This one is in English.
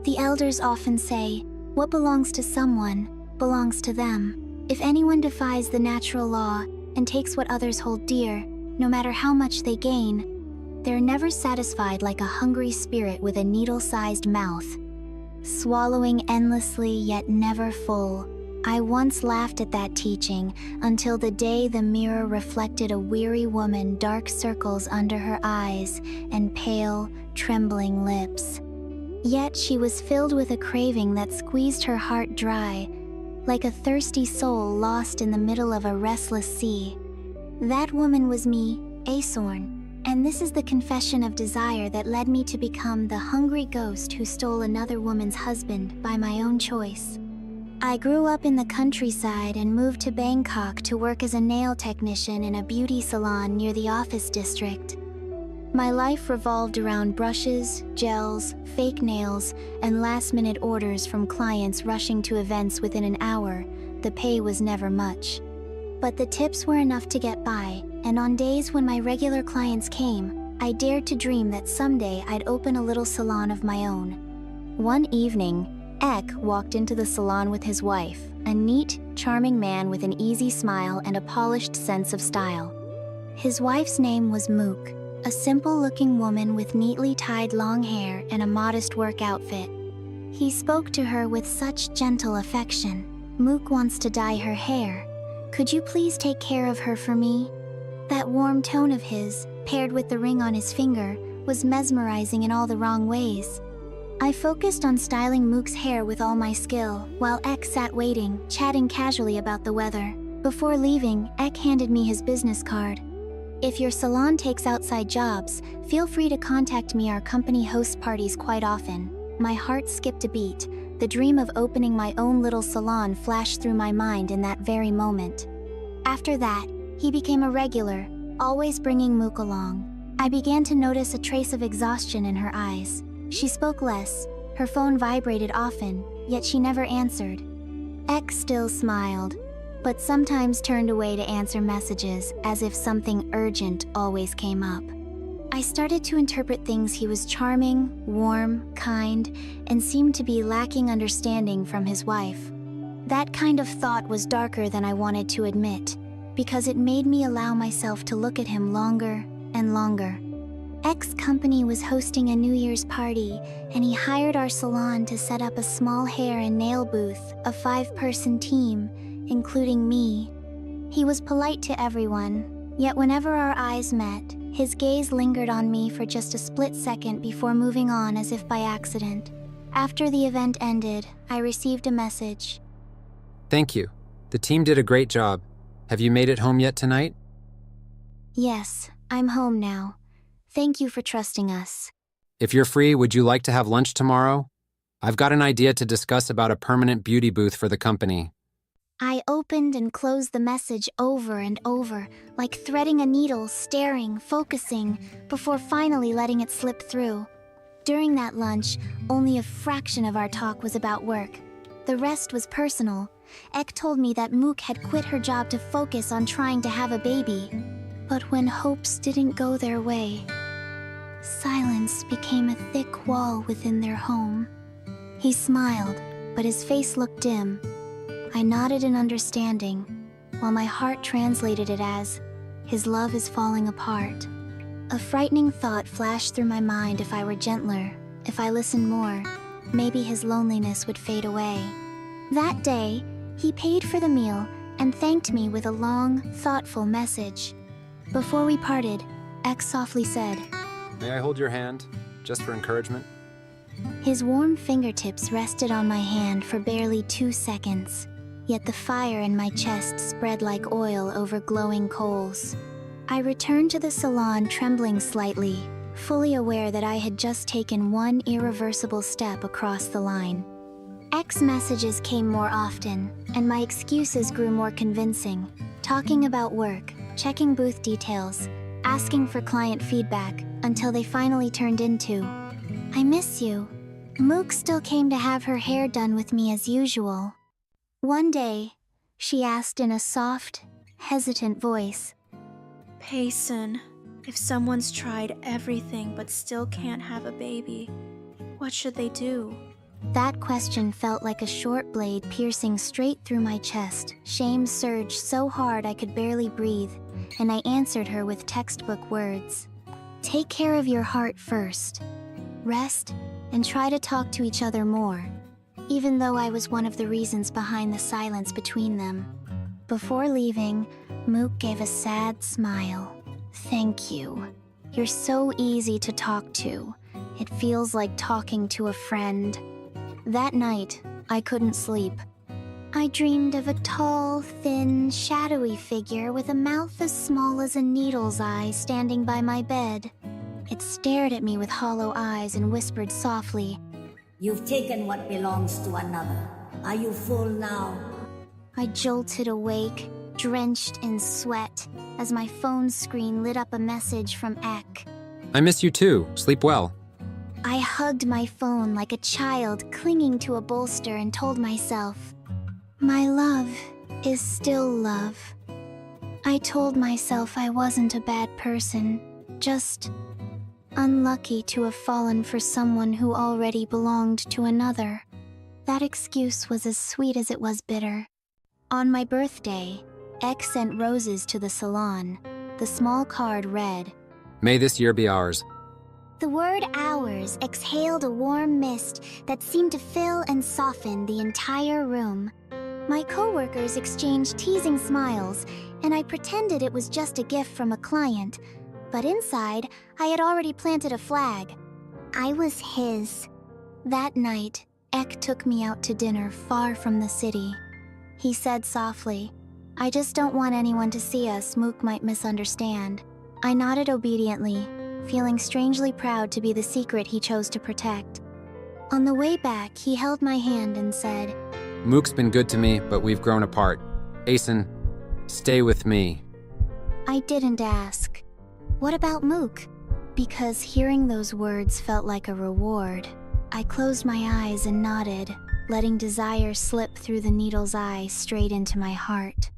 The elders often say, what belongs to someone belongs to them. If anyone defies the natural law and takes what others hold dear, no matter how much they gain, they're never satisfied like a hungry spirit with a needle-sized mouth, swallowing endlessly yet never full. I once laughed at that teaching until the day the mirror reflected a weary woman, dark circles under her eyes and pale, trembling lips. Yet she was filled with a craving that squeezed her heart dry, like a thirsty soul lost in the middle of a restless sea. That woman was me, Asorn, and this is the confession of desire that led me to become the hungry ghost who stole another woman's husband by my own choice. I grew up in the countryside and moved to Bangkok to work as a nail technician in a beauty salon near the office district. My life revolved around brushes, gels, fake nails, and last-minute orders from clients rushing to events within an hour. The pay was never much, but the tips were enough to get by, and on days when my regular clients came, I dared to dream that someday I'd open a little salon of my own. One evening, Ek walked into the salon with his wife, a neat, charming man with an easy smile and a polished sense of style. His wife's name was Mook, a simple-looking woman with neatly tied long hair and a modest work outfit. He spoke to her with such gentle affection. Mook wants to dye her hair. Could you please take care of her for me? That warm tone of his, paired with the ring on his finger, was mesmerizing in all the wrong ways. I focused on styling Mook's hair with all my skill, while Ek sat waiting, chatting casually about the weather. Before leaving, Ek handed me his business card. If your salon takes outside jobs, feel free to contact me. Our company hosts parties quite often. My heart skipped a beat. The dream of opening my own little salon flashed through my mind in that very moment. After that, he became a regular, always bringing Mook along. I began to notice a trace of exhaustion in her eyes. She spoke less, her phone vibrated often, yet she never answered. Ek still smiled, but sometimes turned away to answer messages as if something urgent always came up. I started to interpret things. He was charming, warm, kind, and seemed to be lacking understanding from his wife. That kind of thought was darker than I wanted to admit, because it made me allow myself to look at him longer and longer. Ek's company was hosting a New Year's party, and he hired our salon to set up a small hair and nail booth, a 5-person team, including me. He was polite to everyone, yet whenever our eyes met, his gaze lingered on me for just a split second before moving on as if by accident. After the event ended, I received a message. Thank you. The team did a great job. Have you made it home yet tonight? Yes, I'm home now. Thank you for trusting us. If you're free, would you like to have lunch tomorrow? I've got an idea to discuss about a permanent beauty booth for the company. I opened and closed the message over and over, like threading a needle, staring, focusing, before finally letting it slip through. During that lunch, only a fraction of our talk was about work. The rest was personal. Ek told me that Mook had quit her job to focus on trying to have a baby. But when hopes didn't go their way, silence became a thick wall within their home. He smiled, but his face looked dim. I nodded in understanding, while my heart translated it as, his love is falling apart. A frightening thought flashed through my mind. If I were gentler, if I listened more, maybe his loneliness would fade away. That day, he paid for the meal and thanked me with a long, thoughtful message. Before we parted, Ek softly said, May I hold your hand, just for encouragement? His warm fingertips rested on my hand for barely 2 seconds, yet the fire in my chest spread like oil over glowing coals. I returned to the salon trembling slightly, fully aware that I had just taken one irreversible step across the line. Ek's messages came more often, and my excuses grew more convincing, talking about work, checking booth details, asking for client feedback, until they finally turned into, I miss you. Mook still came to have her hair done with me as usual. One day, she asked in a soft, hesitant voice, Payson, if someone's tried everything but still can't have a baby, what should they do? That question felt like a short blade piercing straight through my chest. Shame surged so hard I could barely breathe, and I answered her with textbook words. Take care of your heart first. Rest, and try to talk to each other more, even though I was one of the reasons behind the silence between them. Before leaving, Mook gave a sad smile. Thank you. You're so easy to talk to. It feels like talking to a friend. That night, I couldn't sleep. I dreamed of a tall, thin, shadowy figure with a mouth as small as a needle's eye standing by my bed. It stared at me with hollow eyes and whispered softly, You've taken what belongs to another. Are you full now? I jolted awake, drenched in sweat, as my phone screen lit up a message from Ek. I miss you too. Sleep well. I hugged my phone like a child clinging to a bolster and told myself, my love is still love. I told myself I wasn't a bad person, just unlucky to have fallen for someone who already belonged to another. That excuse was as sweet as it was bitter. On my birthday, Ek sent roses to the salon. The small card read, May this year be ours. The word ours exhaled a warm mist that seemed to fill and soften the entire room. My coworkers exchanged teasing smiles, and I pretended it was just a gift from a client. But inside, I had already planted a flag. I was his. That night, Ek took me out to dinner far from the city. He said softly, I just don't want anyone to see us. Mook might misunderstand. I nodded obediently, feeling strangely proud to be the secret he chose to protect. On the way back, he held my hand and said, Mook's been good to me, but we've grown apart. Asen, stay with me. I didn't ask. What about Mook? Because hearing those words felt like a reward. I closed my eyes and nodded, letting desire slip through the needle's eye straight into my heart.